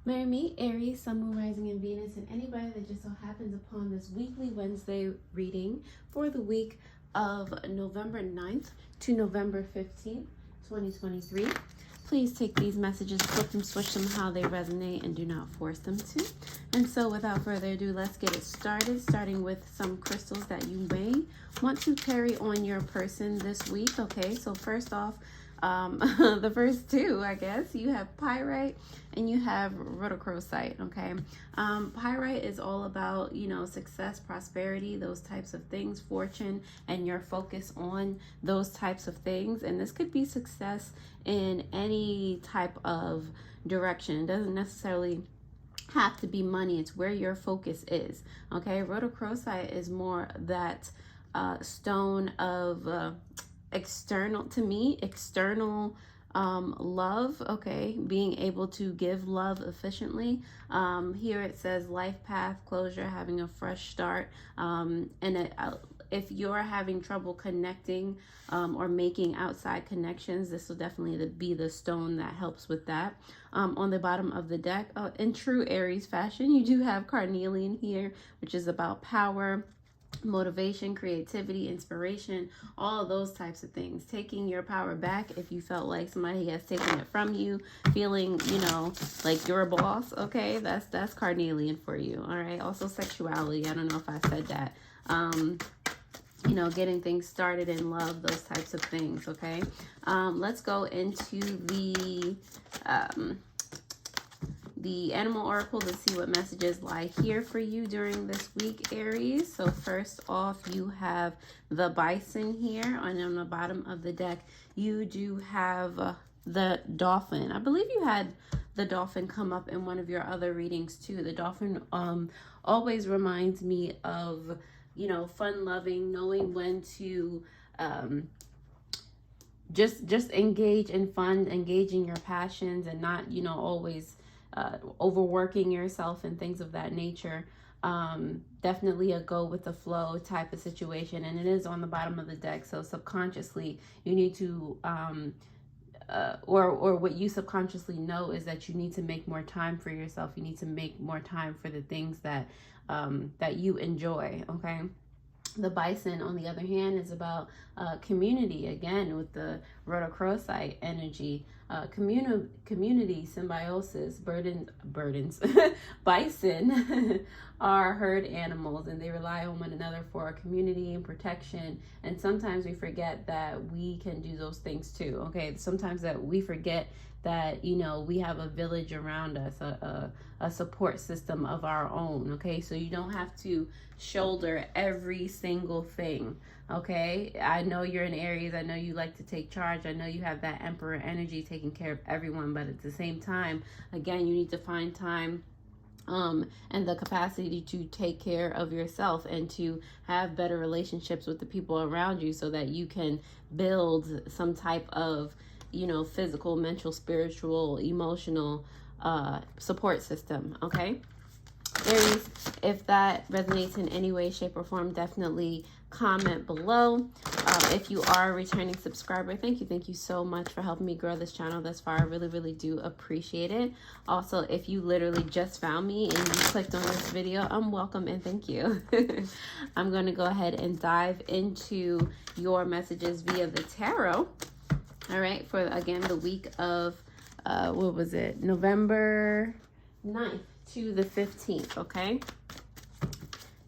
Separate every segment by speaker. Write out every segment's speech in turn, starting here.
Speaker 1: Marry me, Aries, Sun, Moon, Rising, and Venus, and anybody that just so happens upon this weekly Wednesday reading for the week of November 9th to November 15th, 2023. Please take these messages, flip them, switch them how they resonate, and do not force them to. And so without further ado, let's get it started, starting with some crystals that you may want to carry on your person this week. Okay, so first off, the first two, I guess, you have pyrite and you have rhodochrosite. Okay, pyrite is all about, you know, success, prosperity, those types of things, fortune, and your focus on those types of things. And this could be success in any type of direction. It doesn't necessarily have to be money. It's where your focus is. Okay, rhodochrosite is more that stone of external love. Okay, being able to give love efficiently. Here it says life path, closure, having a fresh start, and if you're having trouble connecting or making outside connections, this will definitely be the stone that helps with that. On the bottom of the deck, in true Aries fashion, you do have carnelian here, which is about power, motivation, creativity, inspiration, all of those types of things. Taking your power back if you felt like somebody has taken it from you, feeling, you know, like you're a boss. Okay, that's carnelian for you. All right, also sexuality. I don't know if I said that. You know, getting things started in love, those types of things. Okay, let's go into the animal oracle to see what messages lie here for you during this week, Aries. So first off, you have the bison here, and on the bottom of the deck you do have the dolphin. I believe you had the dolphin come up in one of your other readings too. The dolphin always reminds me of, you know, fun loving, knowing when to just engage in fun, engaging your passions, and not, you know, always overworking yourself and things of that nature. Definitely a go with the flow type of situation, and it is on the bottom of the deck. So subconsciously you need to or what you subconsciously know is that you need to make more time for yourself. You need to make more time for the things that that you enjoy. Okay, the bison, on the other hand, is about community, again with the rhodochrosite energy. Community, symbiosis, burdens. Bison are herd animals, and they rely on one another for community and protection. And sometimes we forget that we can do those things too. Okay, sometimes that we forget that, you know, we have a village around us, a support system of our own. Okay, so you don't have to shoulder every single thing. Okay, I know you're an Aries. I know you like to take charge. I know you have that emperor energy, taking care of everyone. But at the same time, again, you need to find time and the capacity to take care of yourself and to have better relationships with the people around you, so that you can build some type of, you know, physical, mental, spiritual, emotional support system. Okay, Aries, if that resonates in any way, shape, or form, definitely comment below. If you are a returning subscriber, thank you so much for helping me grow this channel thus far. I really do appreciate it. Also, if you literally just found me and you clicked on this video, welcome and thank you. I'm going to go ahead and dive into your messages via the tarot. All right, for again the week of what was it, November 9th to the 15th. Okay,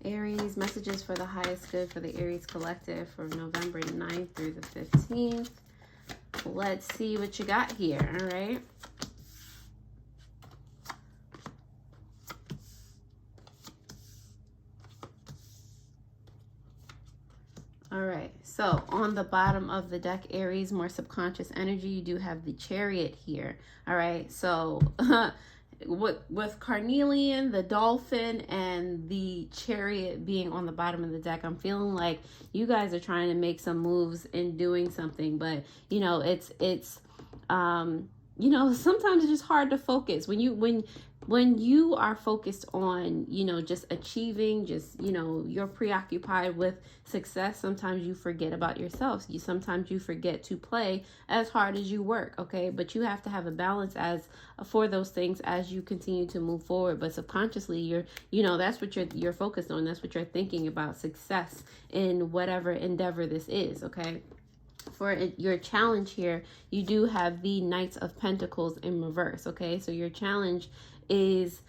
Speaker 1: Aries, messages for the highest good for the Aries collective for November 9th through the 15th. Let's see what you got here. All right, Alright, so on the bottom of the deck, Aries, more subconscious energy, you do have the Chariot here. Alright, so with carnelian, the dolphin, and the Chariot being on the bottom of the deck, I'm feeling like you guys are trying to make some moves in doing something, but you know, it's you know, sometimes it's just hard to focus when you are focused on, you know, just achieving, just, you know, you're preoccupied with success. Sometimes you forget about yourself. Sometimes you forget to play as hard as you work. Okay. But you have to have a balance for those things as you continue to move forward. But subconsciously you know, that's what you're focused on. That's what you're thinking about, success in whatever endeavor this is. Okay. For your challenge here, you do have the Knights of Pentacles in reverse. Okay. So your challenge is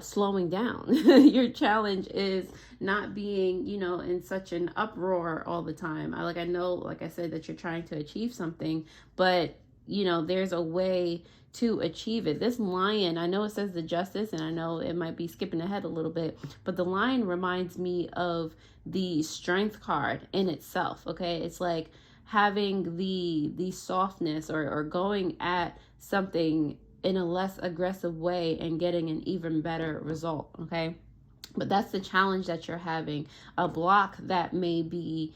Speaker 1: slowing down. Your challenge is not being, you know, in such an uproar all the time. I know, like I said, that you're trying to achieve something, but you know, there's a way to achieve it. This lion, I know it says the Justice, and I know it might be skipping ahead a little bit, but the lion reminds me of the Strength card in itself. Okay. It's like having the softness or going at something in a less aggressive way and getting an even better result. Okay. But that's the challenge that you're having. A block that may be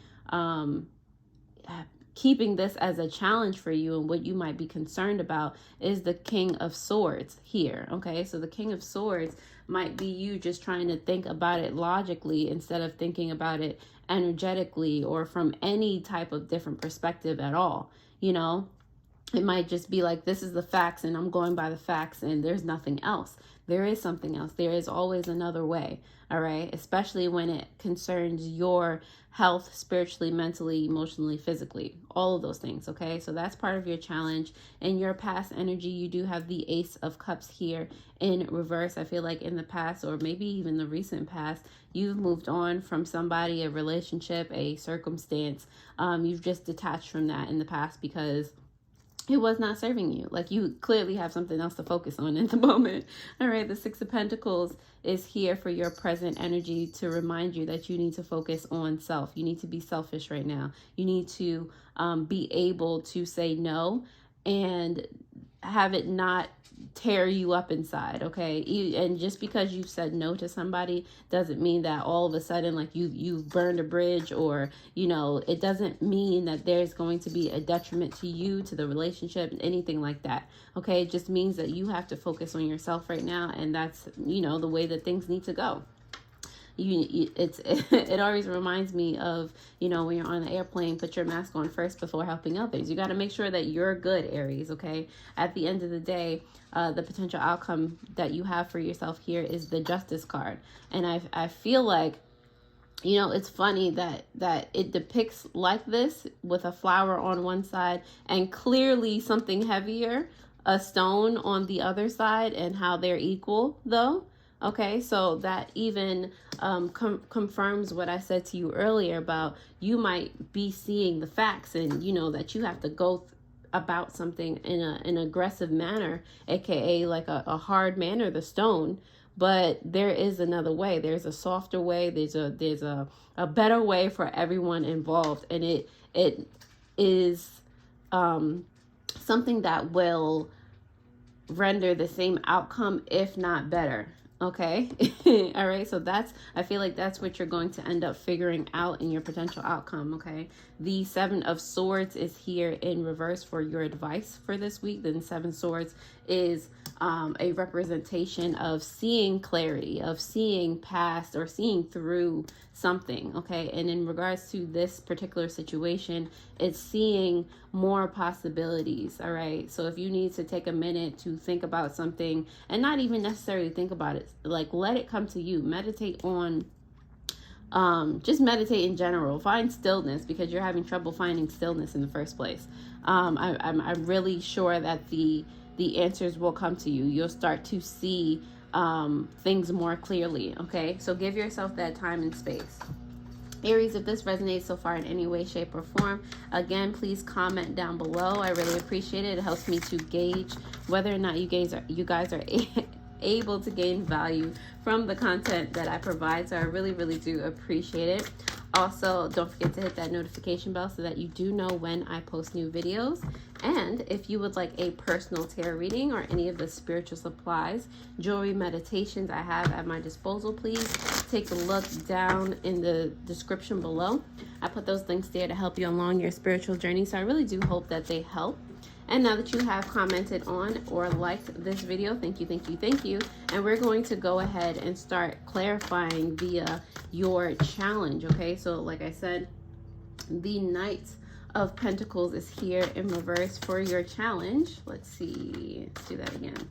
Speaker 1: keeping this as a challenge for you and what you might be concerned about is the King of Swords here. Okay. So the King of Swords might be you just trying to think about it logically instead of thinking about it energetically or from any type of different perspective at all. You know, it might just be like, this is the facts and I'm going by the facts and there's nothing else. There is something else. There is always another way. All right. Especially when it concerns your health, spiritually, mentally, emotionally, physically, all of those things. Okay. So that's part of your challenge. In your past energy, you do have the Ace of Cups here in reverse. I feel like in the past, or maybe even the recent past, you've moved on from somebody, a relationship, a circumstance. You've just detached from that in the past because it was not serving you. Like, you clearly have something else to focus on in the moment. All right. The Six of Pentacles is here for your present energy to remind you that you need to focus on self. You need to be selfish right now. You need to be able to say no and have it not tear you up inside. Okay. And just because you've said no to somebody doesn't mean that all of a sudden, like, you've burned a bridge, or, you know, it doesn't mean that there's going to be a detriment to you, to the relationship, anything like that. Okay. It just means that you have to focus on yourself right now. And that's, you know, the way that things need to go. It always reminds me of, you know, when you're on the airplane, put your mask on first before helping others. You got to make sure that you're good, Aries. Okay. At the end of the day, the potential outcome that you have for yourself here is the Justice card. And I feel like, you know, it's funny that it depicts like this with a flower on one side and clearly something heavier, a stone on the other side, and how they're equal though. Okay, so that even confirms what I said to you earlier about you might be seeing the facts and, you know, that you have to go about something in an aggressive manner, aka like a hard manner, the stone. But there is another way. There's a softer way. There's a better way for everyone involved, and it is something that will render the same outcome, if not better. Okay. All right. So I feel like that's what you're going to end up figuring out in your potential outcome. Okay. The Seven of Swords is here in reverse for your advice for this week. Then Seven Swords is a representation of seeing clarity, of seeing past or seeing through something. Okay. And in regards to this particular situation, it's seeing more possibilities. All right. So if you need to take a minute to think about something, and not even necessarily think about it, like, let it come to you. Meditate on just meditate in general. Find stillness, because you're having trouble finding stillness in the first place. I'm really sure that the answers will come to you. You'll start to see things more clearly. Okay, so give yourself that time and space. Aries, if this resonates so far in any way, shape, or form, again, please comment down below. I really appreciate it. It helps me to gauge whether or not you guys are able to gain value from the content that I provide. So I really, really do appreciate it. Also, don't forget to hit that notification bell so that you do know when I post new videos. And if you would like a personal tarot reading or any of the spiritual supplies, jewelry, meditations I have at my disposal, please take a look down in the description below. I put those links there to help you along your spiritual journey. So I really do hope that they help. And now that you have commented on or liked this video, thank you, thank you, thank you. And we're going to go ahead and start clarifying via your challenge, okay? So like I said, the Knight of Pentacles is here in reverse for your challenge. Let's see, let's do that again.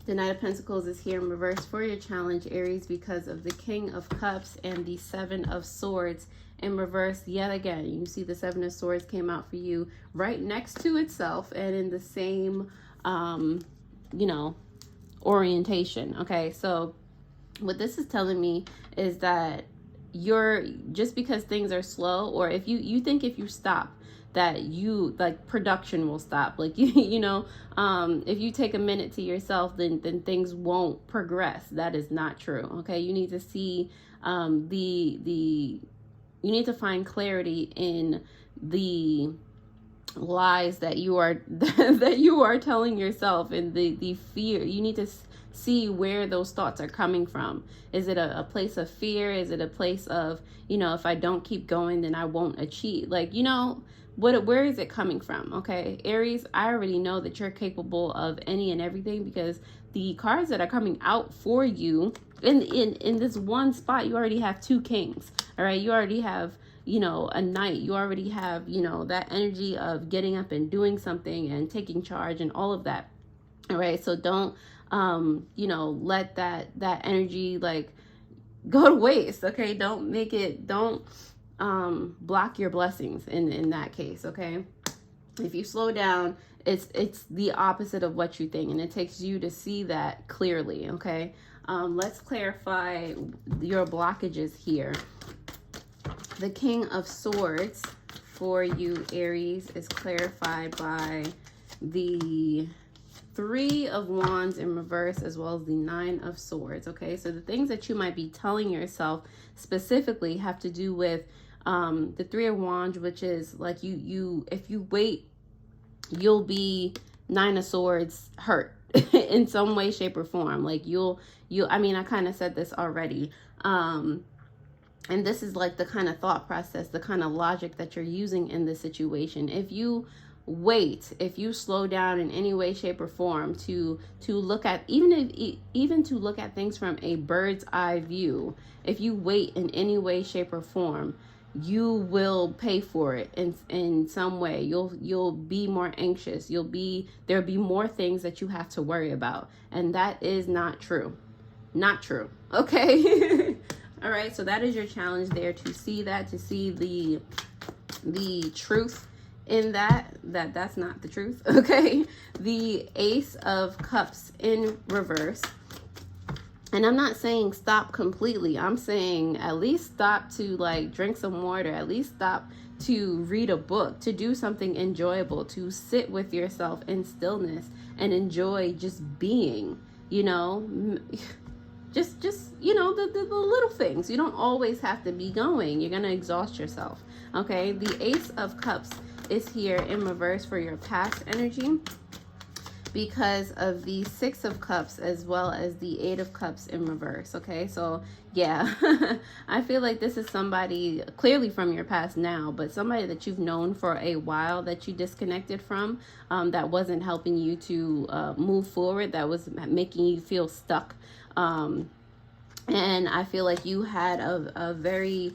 Speaker 1: The Knight of Pentacles is here in reverse for your challenge, Aries, because of the King of Cups and the Seven of Swords in reverse yet again. You see the Seven of Swords came out for you right next to itself and in the same, you know, orientation. Okay, so what this is telling me is that you're, just because things are slow, or if you think if you stop that you, like, production will stop, like, you know, if you take a minute to yourself, then things won't progress. That is not true. Okay, you need to see you need to find clarity in the lies that you are that you are telling yourself, and the fear. You need to see where those thoughts are coming from. Is it a place of fear? Is it a place of, you know, if I don't keep going, then I won't achieve? Like, you know, where is it coming from? Okay, Aries, I already know that you're capable of any and everything, because the cards that are coming out for you in this one spot, you already have two kings. All right, you already have, you know, a knight. You already have, you know, that energy of getting up and doing something and taking charge and all of that. All right, so don't you know, let that energy, like, go to waste. Okay, don't make it, don't block your blessings in that case. Okay, if you slow down, it's the opposite of what you think, and it takes you to see that clearly. Okay, let's clarify your blockages here. The King of Swords for you, Aries, is clarified by the Three of Wands in reverse, as well as the Nine of Swords. Okay, so the things that you might be telling yourself specifically have to do with the Three of Wands, which is like, if you wait, you'll be Nine of Swords hurt in some way, shape, or form. Like I mean, I kind of said this already. And this is like the kind of thought process, the kind of logic that you're using in this situation. If you wait, if you slow down in any way, shape, or form to look at, even to look at things from a bird's eye view, if you wait in any way, shape, or form, you will pay for it in some way. You'll be more anxious. There'll be more things that you have to worry about, and that is not true. Not true. Okay. All right, so that is your challenge there, to see that, to see the truth in that's not the truth. Okay, the Ace of Cups in reverse, and I'm not saying stop completely. I'm saying at least stop to, like, drink some water, at least stop to read a book, to do something enjoyable, to sit with yourself in stillness and enjoy just being, you know. Just you know, the little things. You don't always have to be going. You're gonna exhaust yourself. Okay, the Ace of Cups is here in reverse for your past energy, because of the Six of Cups as well as the Eight of Cups in reverse. Okay, so yeah, I feel like this is somebody clearly from your past now, but somebody that you've known for a while, that you disconnected from, that wasn't helping you to move forward, that was making you feel stuck. And I feel like you had a very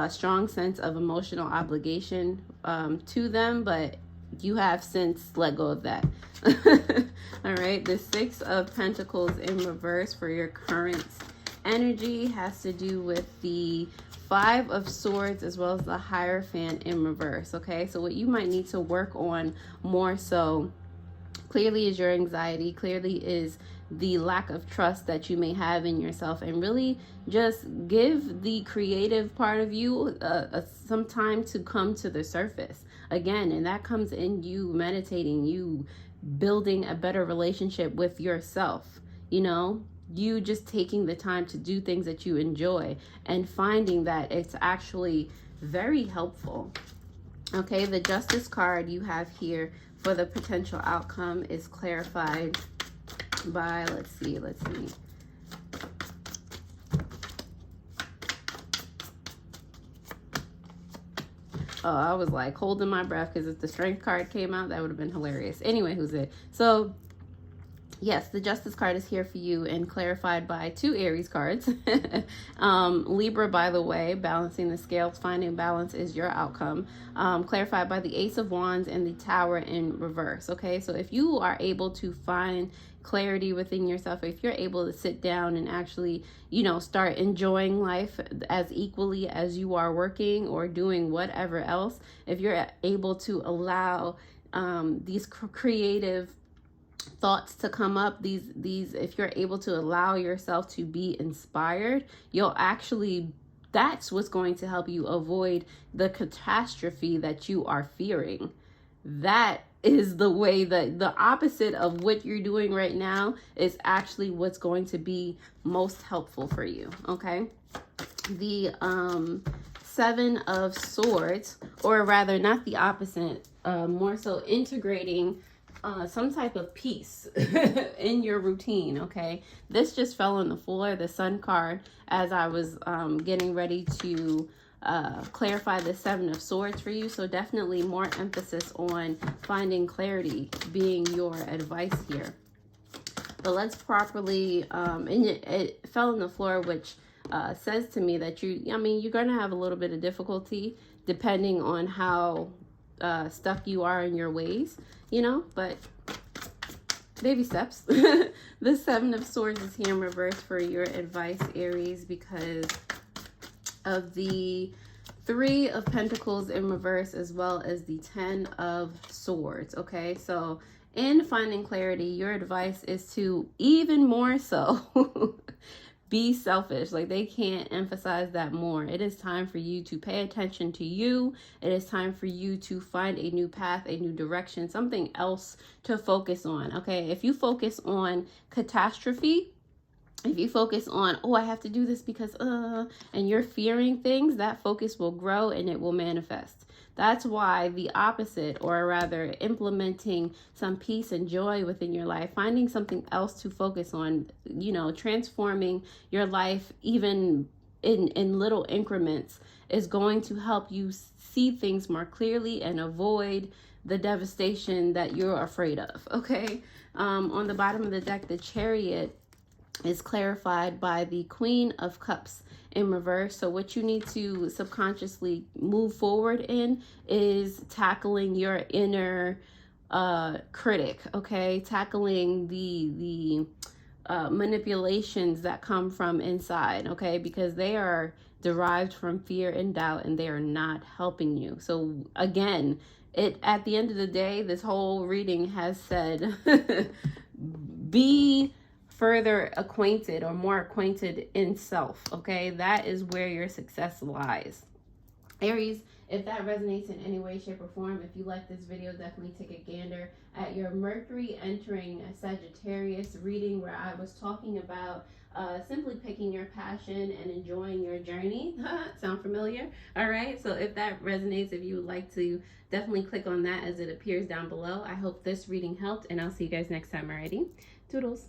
Speaker 1: strong sense of emotional obligation to them, but you have since let go of that. All right, the Six of Pentacles in reverse for your current energy has to do with the Five of Swords as well as the Hierophant in reverse. Okay, so what you might need to work on more so clearly is your anxiety, clearly is the lack of trust that you may have in yourself, and really just give the creative part of you some time to come to the surface again. And that comes in you meditating, you building a better relationship with yourself, you know, you just taking the time to do things that you enjoy and finding that it's actually very helpful. Okay, the Justice card you have here for the potential outcome is clarified by, let's see. Oh, I was like holding my breath because if the Strength card came out, that would have been hilarious. Anyway, who's it? So yes, the Justice card is here for you and clarified by 2 Aries cards. Libra, by the way, balancing the scales, finding balance is your outcome. Clarified by the Ace of Wands and the Tower in reverse. Okay, so if you are able to find clarity within yourself, if you're able to sit down and actually, you know, start enjoying life as equally as you are working or doing whatever else, if you're able to allow these creative thoughts to come up, these if you're able to allow yourself to be inspired, you'll actually, that's what's going to help you avoid the catastrophe that you are fearing. That is the way, that the opposite of what you're doing right now is actually what's going to be most helpful for you. Okay, the 7 of Swords, or rather not the opposite, more so integrating some type of peace in your routine. Okay, this just fell on the floor, the Sun card, as I was getting ready to clarify the 7 of Swords for you. So definitely more emphasis on finding clarity being your advice here. But let's properly and it fell on the floor, which says to me that you're gonna have a little bit of difficulty depending on how stuck you are in your ways, you know, but baby steps. The 7 of Swords is here in reverse for your advice, Aries, because of the 3 of Pentacles in reverse, as well as the 10 of Swords. Okay, so in finding clarity, your advice is to even more so be selfish. Like, they can't emphasize that more. It is time for you to pay attention to you. It is time for you to find a new path, a new direction, something else to focus on. Okay, if you focus on catastrophe, if you focus on, oh, I have to do this because and you're fearing things, that focus will grow and it will manifest. That's why the opposite, or rather implementing some peace and joy within your life, finding something else to focus on, you know, transforming your life even in little increments, is going to help you see things more clearly and avoid the devastation that you're afraid of. Okay, on the bottom of the deck, the Chariot is clarified by the Queen of Cups in reverse. So what you need to subconsciously move forward in is tackling your inner critic. Okay, tackling the manipulations that come from inside. Okay, because they are derived from fear and doubt, and they are not helping you. So again, at the end of the day, this whole reading has said be further acquainted, or more acquainted in self. Okay, that is where your success lies. Aries, if that resonates in any way, shape, or form, if you like this video, definitely take a gander at your Mercury entering a Sagittarius reading, where I was talking about simply picking your passion and enjoying your journey. Sound familiar? All right, so if that resonates, if you would like to, definitely click on that as it appears down below. I hope this reading helped, and I'll see you guys next time. Alrighty, toodles.